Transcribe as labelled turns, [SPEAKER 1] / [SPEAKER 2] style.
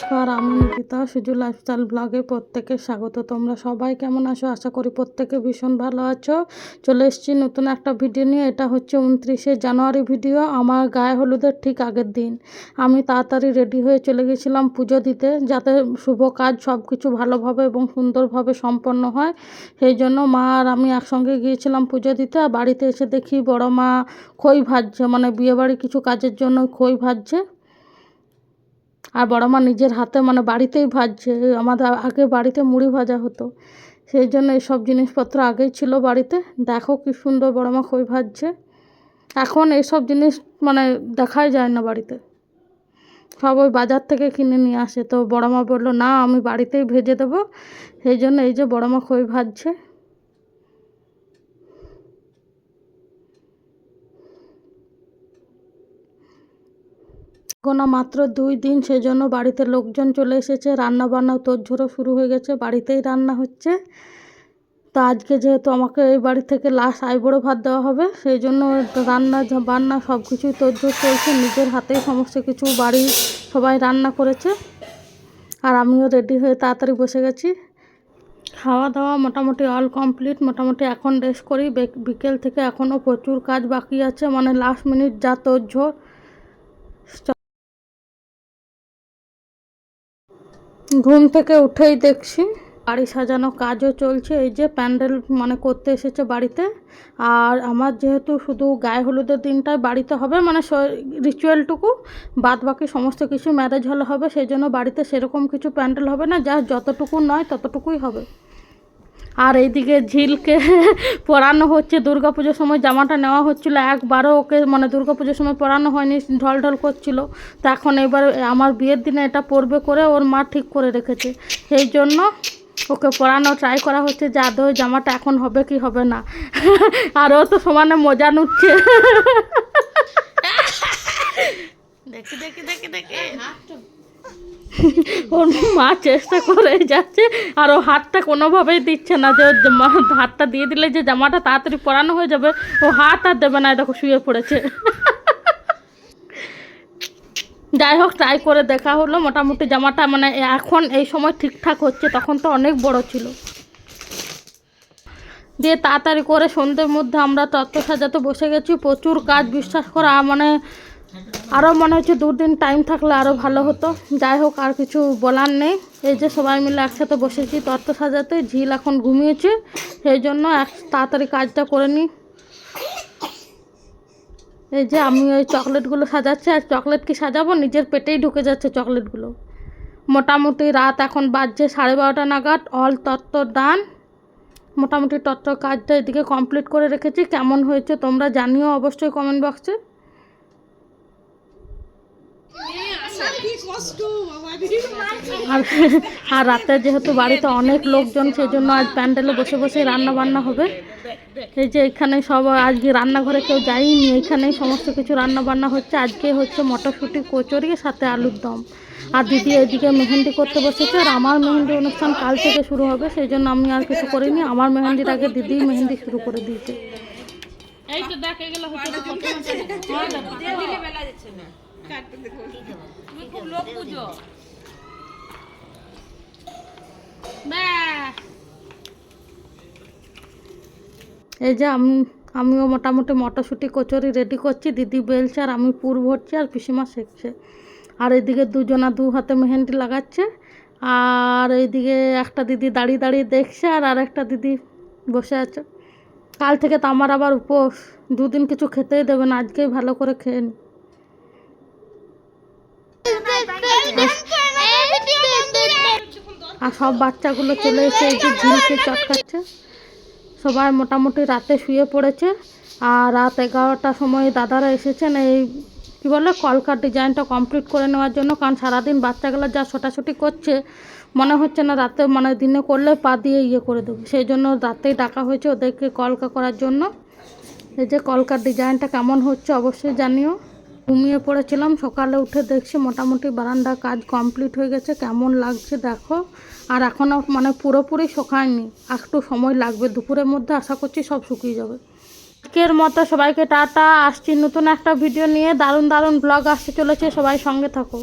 [SPEAKER 1] নমস্কার, আমি নিকিতা। সুজু লাইফস্টাইল ব্লগে প্রত্যেকে স্বাগত। তোমরা সবাই কেমন আছো? আশা করি প্রত্যেকে ভীষণ ভালো আছো। চলে এসেছি নতুন একটা ভিডিও নিয়ে। এটা হচ্ছে 29শে জানুয়ারি ভিডিও, আমার গায়ে হলুদের ঠিক আগের দিন। আমি তাড়াতাড়ি রেডি হয়ে চলে গেছিলাম পুজো দিতে, যাতে শুভ কাজ সব কিছু ভালোভাবে এবং সুন্দরভাবে সম্পন্ন হয়। সেই জন্য মা আর আমি একসঙ্গে গিয়েছিলাম পুজো দিতে। আর বাড়িতে এসে দেখি বড় মা খই ভাজছে, মানে বিয়েবাড়ি কিছু কাজের জন্য খই ভাজছে। আর বড় মা নিজের হাতে মানে বাড়িতেই ভাজছে। আমাদের আগে বাড়িতে মুড়ি ভাজা হতো, সেই জন্য এইসব জিনিসপত্র আগেই ছিল বাড়িতে। দেখো কি সুন্দর বড় মা খই ভাজছে। এখন এইসব জিনিস মানে দেখাই যায় না বাড়িতে, সব ওই বাজার থেকে কিনে নিয়ে আসে। তো বড় মা বললো না, আমি বাড়িতেই ভেজে দেবো। সেই জন্য এই যে বড় মা খই ভাজছে। গোনা মাত্র 2 দিন, সেজন্য বাড়িতে লোকজন চলে এসেছে। রান্না বান্না তোড়জোড়ও শুরু হয়ে গেছে, বাড়িতেই রান্না হচ্ছে। তো আজকে যেহেতু আমাকে এই বাড়ি থেকে লাস্ট আইবুড়ো ভাত দেওয়া হবে, সেই জন্য রান্না বান্না সব কিছুই তোড়জোড় চলছে। নিজের হাতেই সমস্ত কিছু বাড়ির সবাই রান্না করেছে। আর আমিও রেডি হয়ে তাড়াতাড়ি বসে গেছি। খাওয়া দাওয়া মোটামুটি অল কমপ্লিট। মোটামুটি এখন রেস্ট করি। বিকেল থেকে এখনও প্রচুর কাজ বাকি আছে, মানে লাস্ট মিনিট যা তোড়জোড়। ঘুম থেকে উঠেই দেখছি বাড়ি সাজানো কাজও চলছে। এই যে প্যান্ডেল মানে করতে এসেছে বাড়িতে। আর আমার যেহেতু শুধু গায়ে হলুদের দিনটাই বাড়িতে হবে, মানে রিচুয়ালটুকু, বাদ বাকি সমস্ত কিছু ম্যারেজ হলে হবে। সেই জন্য বাড়িতে সেরকম কিছু প্যান্ডেল হবে না, যা যতটুকু নয় ততটুকুই হবে। আর এইদিকে ঝিলকে পরানো হচ্ছে। দুর্গাপুজোর সময় জামাটা নেওয়া হচ্ছিলো, একবারও ওকে মানে দুর্গাপুজোর সময় পরানো হয়নি, ঢল ঢল করছিল। তো এখন এবার আমার বিয়ের দিনে এটা পরবে করে ওর মা ঠিক করে রেখেছে। সেই জন্য ওকে পরানো ট্রাই করা হচ্ছে যে আদৌ জামাটা এখন হবে কি হবে না। আর ও তো সমানে মজা নিচ্ছে। দেখি দেখি দেখি দেখি ওর মা চেষ্টা করে যাচ্ছে, আর ও হাতটা কোনোভাবেই দিচ্ছে না, যে হাতটা দিয়ে দিলে যে জামাটা তাড়াতাড়ি পরানো হয়ে যাবে। ও হাত আর দেবে না, দেখো শুয়ে পড়েছে। যাই হোক, ট্রাই করে দেখা হলো। মোটামুটি জামাটা মানে এখন এই সময় ঠিকঠাক হচ্ছে, তখন তো অনেক বড় ছিল। দিয়ে তাড়াতাড়ি করে সন্ধ্যের মধ্যে আমরা তত্ত্ব সাজাতে বসে গেছি। প্রচুর কাজ, বিশ্বাস করা মানে আরও মনে হচ্ছে 2 দিন টাইম থাকলে আরও ভালো হতো। যাই হোক, আর কিছু বলার নেই। এই যে সবাই মিলে একসাথে বসেছি তত্ত্ব সাজাতে। ঝিল এখন ঘুমিয়েছে, সেই জন্য তাড়াতাড়ি কাজটা করে নিই। এই যে আমি ওই চকলেটগুলো সাজাচ্ছি। আর চকলেট কি সাজাবো, নিজের পেটেই ঢুকে যাচ্ছে চকলেটগুলো। মোটামুটি রাত এখন বাজছে 12:30 নাগাদ। অল তত্ত্ব ডান। মোটামুটি তত্ত্ব কাজটা এদিকে কমপ্লিট করে রেখেছি। কেমন হয়েছে তোমরা জানিও অবশ্যই কমেন্ট বক্সে। আর রাতে যেহেতু বাড়িতে অনেক লোকজন, সেই জন্য আজ প্যান্ডেলে বসে বসে রান্না বান্না হবে। এই যে এখানে সব আজকে রান্নাঘরে কেউ যায়নি, এইখানেই সমস্ত কিছু রান্না বান্না হচ্ছে। আজকে হচ্ছে মটরশুঁটি কচুরি সাথে আলুর দম। আর দিদি এদিকে মেহেন্দি করতে বসেছে। আর আমার মেহেন্দি অনুষ্ঠান কাল থেকে শুরু হবে, সেই জন্য আমি আর কিছু করিনি। আমার মেহেন্দির আগে দিদি মেহেন্দি শুরু করে দিয়েছে। এই তো দেখ, এগুলো হচ্ছে এই যে আমিও মোটামুটি মটরশুঁটি কচুরি রেডি করছি। দিদি বেলছে আর আমি পুর ভরছি, আর পিসিমা শেখছে। আর এইদিকে দুজনা 2 হাতে মেহেন্দি লাগাচ্ছে। আর এইদিকে একটা দিদি দাঁড়িয়ে দাঁড়িয়ে দেখছে, আর আরেকটা দিদি বসে আছে। কাল থেকে তো আমার আবার উপোস, 2 দিন কিছু খেতেই দেবে না। আজকেই ভালো করে খেয়ে নি। আর সব বাচ্চাগুলো চলে এসে এই যে ঝিলকে চটকাচ্ছে। সবাই মোটামুটি রাতে শুয়ে পড়েছে। আর রাত 11টার সময় দাদারা এসেছেন এই কী বলে কলকার ডিজাইনটা কমপ্লিট করে নেওয়ার জন্য। কারণ সারাদিন বাচ্চাগুলো যা ছোটাছুটি করছে, মনে হচ্ছে না রাতে মানে দিনে করলে পা দিয়ে ইয়ে করে দেবে। সেই জন্য রাতেই ডাকা হয়েছে ওদেরকে কলকা করার জন্য। এই যে কলকার ডিজাইনটা কেমন হচ্ছে অবশ্যই জানিও। ঘুমিয়ে পড়েছিলাম, সকালে উঠে দেখছি মোটামুটি বারান্দার কাজ কমপ্লিট হয়ে গেছে। কেমন লাগছে দেখো। আর এখনও মানে পুরোপুরি শুকায়নি, একটু সময় লাগবে। দুপুরের মধ্যে আশা করছি সব শুকিয়ে যাবে। আজকের মতো সবাইকে টাটা। আসছি নতুন একটা ভিডিও নিয়ে। দারুণ দারুণ ব্লগ আসতে চলেছে, সবাই সঙ্গে থাকো।